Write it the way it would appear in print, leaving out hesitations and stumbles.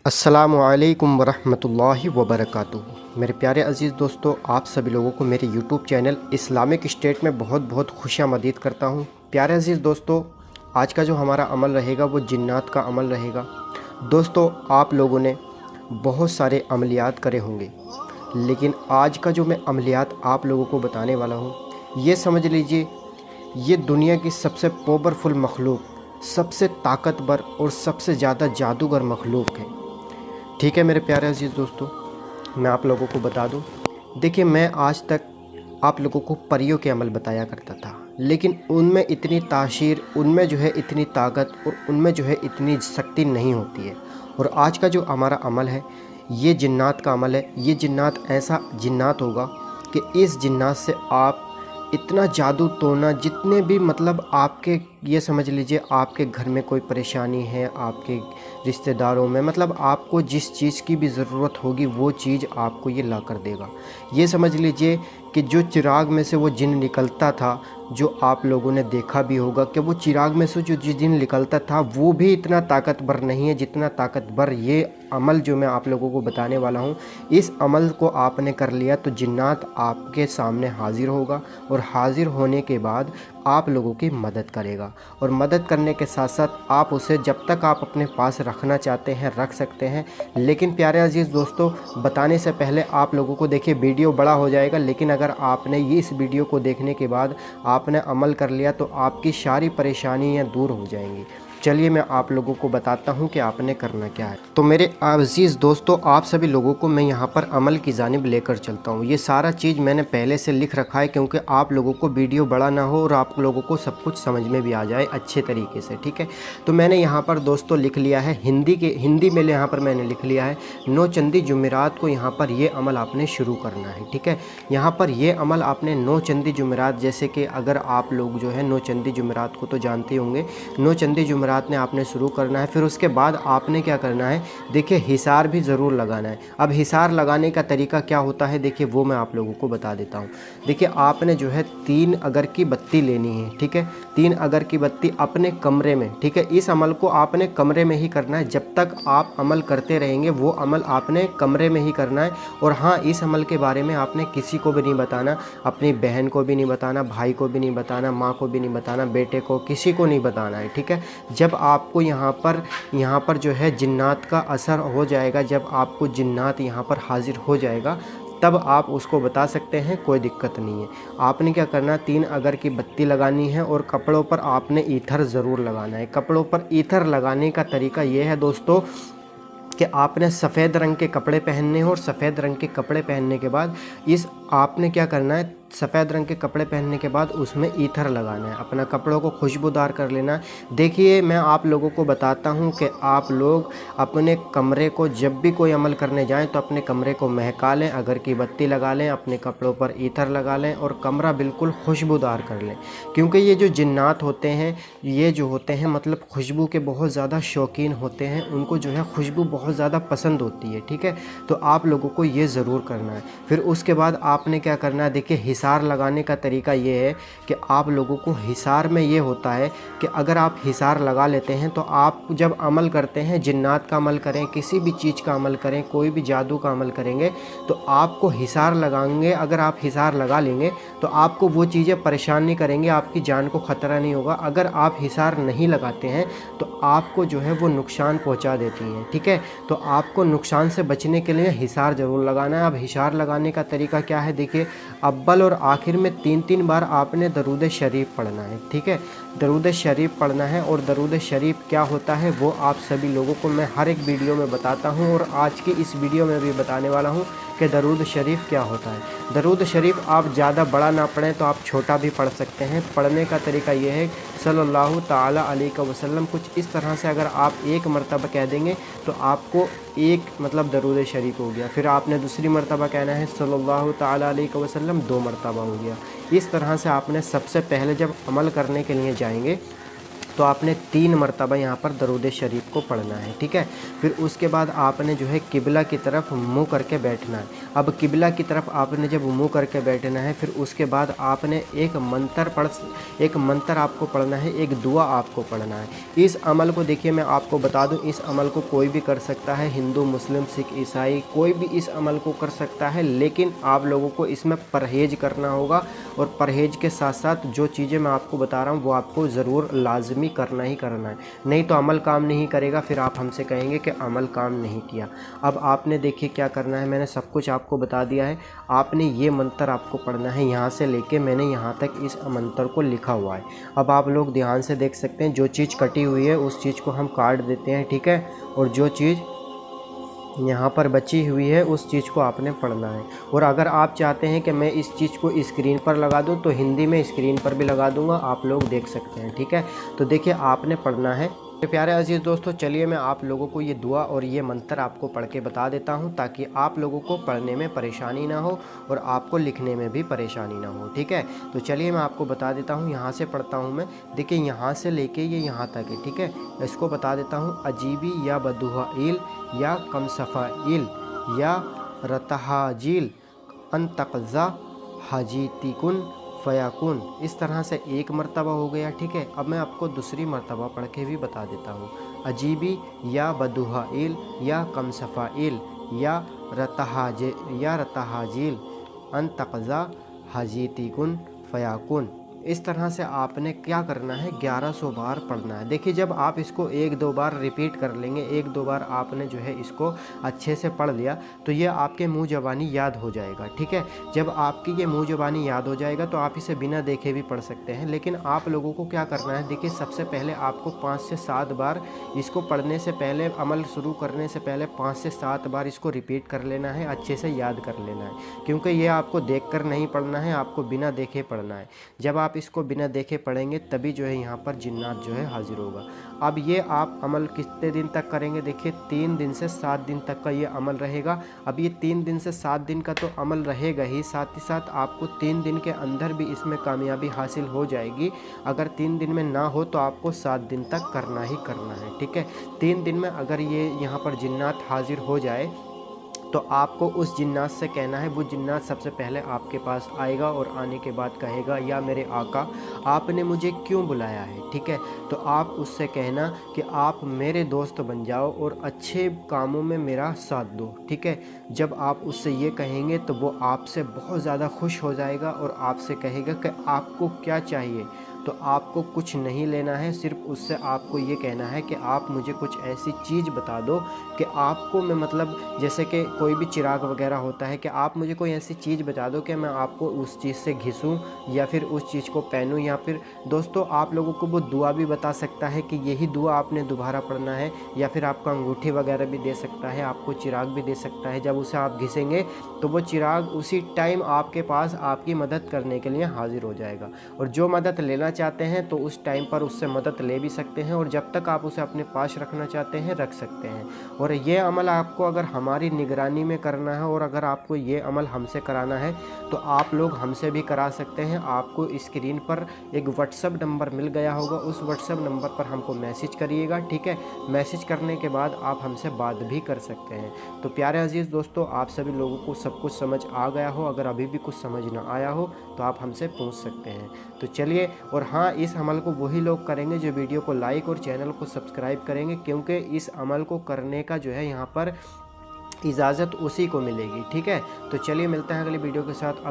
अस्सलामुअलैकुम वरहमतुल्लाहि वबरकातुहू। मेरे प्यारे अज़ीज़ दोस्तों, आप सभी लोगों को मेरे यूट्यूब चैनल इस्लामिक स्टेट में बहुत बहुत खुशामदीद करता हूँ। प्यारे अज़ीज़ दोस्तों, आज का जो हमारा अमल रहेगा वो जिन्नात का अमल रहेगा। दोस्तों, आप लोगों ने बहुत सारे अमलियात करे होंगे, लेकिन आज का जो मैं अमलियात आप लोगों को बताने वाला हूँ, ये समझ लीजिए ये दुनिया की सबसे पावरफुल मखलूक, सबसे ताकतवर और सबसे ज़्यादा जादूगर मखलूक है। ठीक है मेरे प्यारे अजीज़ दोस्तों, मैं आप लोगों को बता दूं, देखिए मैं आज तक आप लोगों को परियों के अमल बताया करता था, लेकिन उनमें इतनी तासीर, उनमें जो है इतनी ताकत और उनमें जो है इतनी शक्ति नहीं होती है। और आज का जो हमारा अमल है ये जिन्नात का अमल है। ये जिन्नात ऐसा जिन्नात होगा कि इस जिन्नात से आप इतना जादू टोना, जितने भी मतलब आपके, ये समझ लीजिए आपके घर में कोई परेशानी है, आपके रिश्तेदारों में, मतलब आपको जिस चीज़ की भी ज़रूरत होगी वो चीज़ आपको ये ला कर देगा। ये समझ लीजिए कि जो चिराग में से वो जिन निकलता था, जो आप लोगों ने देखा भी होगा कि वो चिराग में से जो जिन निकलता था वो भी इतना ताकतवर नहीं है जितना ताकतवर ये अमल जो मैं आप लोगों को बताने वाला हूँ। इस अमल को आपने कर लिया तो जिन्नात आपके सामने हाजिर होगा और हाजिर होने के बाद आप लोगों की मदद करेगा। और मदद करने के साथ साथ आप उसे जब तक आप अपने पास रखना चाहते हैं रख सकते हैं। लेकिन प्यारे अजीज़ दोस्तों, बताने से पहले आप लोगों को, देखिए वीडियो बड़ा हो जाएगा, लेकिन अगर आपने ये इस वीडियो को देखने के बाद आपने अमल कर लिया तो आपकी सारी परेशानियाँ दूर हो जाएंगी। चलिए मैं आप लोगों को बताता हूं कि आपने करना क्या है। तो मेरे अज़ीज़ दोस्तों, आप सभी लोगों को मैं यहां पर अमल की जानिब लेकर चलता हूं। ये सारा चीज़ मैंने पहले से लिख रखा है क्योंकि आप लोगों को वीडियो बड़ा ना हो और आप लोगों को सब कुछ समझ में भी आ जाए अच्छे तरीके से। ठीक है, तो मैंने यहाँ पर दोस्तों लिख लिया है हिंदी में यहाँ पर मैंने लिख लिया है 9 चंदी जुमेरात को यहाँ पर ये अमल आपने शुरू करना है। ठीक है, यहाँ पर ये अमल आपने 9 चंदी जुमेरात, जैसे कि अगर आप लोग जो है 9 चंदी जुमेरात को तो जानते होंगे, 9 चंदी जुमेरात ने आपने शुरू करना है। फिर उसके बाद आपने क्या करना है, देखिए हिसार भी ज़रूर लगाना है। अब हिसार लगाने का तरीका क्या होता है, देखिए वो मैं आप लोगों को बता देता हूँ। देखिए आपने जो है 3 अगर की बत्ती लेनी है। ठीक है, 3 अगर की बत्ती अपने कमरे में, ठीक है, इस अमल को आपने कमरे में ही करना है। जब तक आप अमल करते रहेंगे वो अमल आपने कमरे में ही करना है। और हाँ, इस अमल के बारे में आपने किसी को भी नहीं बताना, अपनी बहन को भी नहीं बताना, भाई को भी नहीं बताना, माँ को भी नहीं बताना, बेटे को, किसी को नहीं बताना है। ठीक है, जब आपको यहाँ पर जो है जिन्नात का असर हो जाएगा, जब आपको जिन्नात यहाँ पर हाजिर हो जाएगा तब आप उसको बता सकते हैं, कोई दिक्कत नहीं है। आपने क्या करना, 3 अगर की बत्ती लगानी है और कपड़ों पर आपने ईथर ज़रूर लगाना है। कपड़ों पर ईथर लगाने का तरीका ये है दोस्तों कि आपने सफ़ेद रंग के कपड़े पहनने हैं और सफ़ेद रंग के कपड़े पहनने के बाद आपने क्या करना है, सफ़ेद रंग के कपड़े पहनने के बाद उसमें ईथर लगाना है, अपना कपड़ों को खुशबूदार कर लेना है। देखिए मैं आप लोगों को बताता हूं कि आप लोग अपने कमरे को जब भी कोई अमल करने जाएं तो अपने कमरे को महका लें, अगर की बत्ती लगा लें, अपने कपड़ों पर ईथर लगा लें और कमरा बिल्कुल खुशबूदार कर लें। क्योंकि ये जो जिन्नात होते हैं, ये जो होते हैं मतलब खुशबू के बहुत ज़्यादा शौकीन होते हैं, उनको जो है खुशबू बहुत ज़्यादा पसंद होती है। ठीक है, तो आप लोगों को ये ज़रूर करना है। फिर उसके बाद आपने क्या करना है, देखिए हिसार लगाने का तरीका ये है कि आप लोगों को हिसार में ये होता है कि अगर आप हिसार लगा लेते हैं तो आप जब अमल करते हैं, जिन्नात का अमल करें, किसी भी चीज़ का अमल करें, कोई भी जादू का अमल करेंगे तो आपको हिसार लगाएंगे। अगर आप हिसार लगा लेंगे तो आपको वो चीज़ें परेशान नहीं करेंगे, आपकी जान को ख़तरा नहीं होगा। अगर आप हिसार नहीं लगाते हैं तो आपको जो है वो नुकसान पहुँचा देती हैं। ठीक है, तो आपको नुकसान से बचने के लिए हिसार ज़रूर लगाना है। अब हिसार लगाने का तरीका क्या है, देखिए अव्वल और आखिर में 3-3 बार आपने दरूद शरीफ पढ़ना है। ठीक है, दरूद शरीफ पढ़ना है। और दरूद शरीफ क्या होता है वो आप सभी लोगों को मैं हर एक वीडियो में बताता हूँ और आज की इस वीडियो में भी बताने वाला हूँ कि दरूद शरीफ क्या होता है। दरूद शरीफ आप ज़्यादा बड़ा ना पढ़ें तो आप छोटा भी पढ़ सकते हैं। पढ़ने का तरीका ये है, सल्लल्लाहु ताला अलैहि वसल्लम, कुछ इस तरह से अगर आप एक मरतबा कह देंगे तो आपको एक मतलब दरूद शरीफ हो गया। फिर आपने दूसरी मरतबा कहना है सल्लल्लाहु ताला अलैहि वसल्लम, 2 मरतबा हो गया। इस तरह से आपने सबसे पहले जब अमल करने के लिए जाएंगे तो आपने 3 मरतबा यहाँ पर दरूद शरीफ को पढ़ना है, ठीक है। फिर उसके बाद आपने जो है किबला की तरफ मुँह करके बैठना है। अब किबला की तरफ आपने जब मुँह करके बैठना है, फिर उसके बाद आपने एक मंत्र आपको पढ़ना है, एक दुआ आपको पढ़ना है। इस अमल को देखिए मैं आपको बता दूं, इस अमल को कोई भी कर सकता है, हिंदू, मुस्लिम, सिख, ईसाई, कोई भी इस अमल को कर सकता है, लेकिन आप लोगों को इसमें परहेज़ करना होगा। और परहेज़ के साथ साथ जो चीज़ें मैं आपको बता रहा हूँ वो आपको ज़रूर लाजमी करना ही करना है, नहीं तो अमल काम नहीं करेगा। फिर आप हमसे कहेंगे कि अमल काम नहीं किया। अब आपने देखिए क्या करना है, मैंने सब कुछ आपको बता दिया है। आपने ये मंत्र आपको पढ़ना है, यहाँ से लेके मैंने यहाँ तक इस मंत्र को लिखा हुआ है। अब आप लोग ध्यान से देख सकते हैं, जो चीज़ कटी हुई है उस चीज़ को हम काट देते हैं, ठीक है। और जो चीज़ यहाँ पर बची हुई है उस चीज़ को आपने पढ़ना है। और अगर आप चाहते हैं कि मैं इस चीज़ को स्क्रीन पर लगा दूँ तो हिंदी में स्क्रीन पर भी लगा दूँगा, आप लोग देख सकते हैं, ठीक है। तो देखिए आपने पढ़ना है। प्यारे अजीज़ दोस्तों, चलिए मैं आप लोगों को ये दुआ और ये मंत्र आपको पढ़ के बता देता हूँ, ताकि आप लोगों को पढ़ने में परेशानी ना हो और आपको लिखने में भी परेशानी ना हो, ठीक है। तो चलिए मैं आपको बता देता हूँ, यहाँ से पढ़ता हूँ मैं। देखिए यहाँ से लेके ये यहाँ तक है, ठीक है। इसको बता देता हूँ, अजीबी या बदुहाइल या कमसफ़ाइल या रतहाजील अनतक़ज़ा हजीतिकुन फ़याकुन। इस तरह से 1 मरतबा हो गया, ठीक है। अब मैं आपको दूसरी मरतबा पढ़ के भी बता देता हूँ, अजीबी या बदुहाइल या कमसफ़ाइल या रतहाजील अनतक़ज़ा हजीतिकुन फ़याकुन। इस तरह से आपने क्या करना है, 1100 बार पढ़ना है। देखिए जब आप इसको 1-2 बार रिपीट कर लेंगे, 1-2 बार आपने जो है इसको अच्छे से पढ़ लिया तो ये आपके मुंह ज़बानी याद हो जाएगा, ठीक है। जब आपकी ये मुंह ज़बानी याद हो जाएगा तो आप इसे बिना देखे भी पढ़ सकते हैं। लेकिन आप लोगों को क्या करना है, देखिए सबसे पहले आपको 5 से 7 बार इसको पढ़ने से पहले, अमल शुरू करने से पहले 5 से 7 बार इसको रिपीट कर लेना है, अच्छे से याद कर लेना है। क्योंकि ये आपको देख कर नहीं पढ़ना है, आपको बिना देखे पढ़ना है। जब आप इसको बिना देखे पढ़ेंगे तभी जो है यहाँ पर जिन्नात जो है हाजिर होगा। अब ये आप अमल कितने दिन तक करेंगे, देखिए 3 दिन से 7 दिन तक का ये अमल रहेगा। अब ये 3 दिन से 7 दिन का तो अमल रहेगा ही, साथ ही साथ आपको 3 दिन के अंदर भी इसमें कामयाबी हासिल हो जाएगी। अगर 3 दिन में ना हो तो आपको 7 दिन तक करना ही करना है, ठीक है। 3 दिन में अगर ये यहाँ पर जिन्नात हाजिर हो जाए तो आपको उस जिन्नात से कहना है, वो जिन्नात सबसे पहले आपके पास आएगा और आने के बाद कहेगा, या मेरे आका आपने मुझे क्यों बुलाया है, ठीक है। तो आप उससे कहना कि आप मेरे दोस्त बन जाओ और अच्छे कामों में मेरा साथ दो, ठीक है। जब आप उससे ये कहेंगे तो वो आपसे बहुत ज़्यादा खुश हो जाएगा और आपसे कहेगा कि आपको क्या चाहिए। तो आपको कुछ नहीं लेना है, सिर्फ उससे आपको ये कहना है कि आप मुझे कुछ ऐसी चीज़ बता दो कि आपको मैं, मतलब जैसे कि कोई भी चिराग वगैरह होता है, कि आप मुझे कोई ऐसी चीज़ बता दो कि मैं आपको उस चीज़ से घिसूं या फिर उस चीज़ को पहनूं। या फिर दोस्तों आप लोगों को वो दुआ भी बता सकता है कि यही दुआ आपने दोबारा पढ़ना है, या फिर आपको अंगूठी वगैरह भी दे सकता है, आपको चिराग भी दे सकता है। जब उसे आप घिसेंगे तो वो चिराग उसी टाइम आपके पास आपकी मदद करने के लिए हाजिर हो जाएगा। और जो मदद लेना चाहते हैं तो उस टाइम पर उससे मदद ले भी सकते हैं, और जब तक आप उसे अपने पास रखना चाहते हैं रख सकते हैं। और ये अमल आपको अगर हमारी निगरानी में करना है और अगर आपको ये अमल हमसे कराना है तो आप लोग हमसे भी करा सकते हैं। आपको स्क्रीन पर एक व्हाट्सएप नंबर मिल गया होगा, उस व्हाट्सएप नंबर पर हमको मैसेज करिएगा, ठीक है। मैसेज करने के बाद आप हमसे बात भी कर सकते हैं। तो प्यारे अजीज़ दोस्तों, आप सभी लोगों को सब कुछ समझ आ गया हो, अगर अभी भी कुछ समझ ना आया हो तो आप हमसे पूछ सकते हैं। तो चलिए, और हाँ, इस अमल को वही लोग करेंगे जो वीडियो को लाइक और चैनल को सब्सक्राइब करेंगे, क्योंकि इस अमल को करने का जो है यहाँ पर इजाज़त उसी को मिलेगी, ठीक है। तो चलिए मिलते हैं अगली वीडियो के साथ।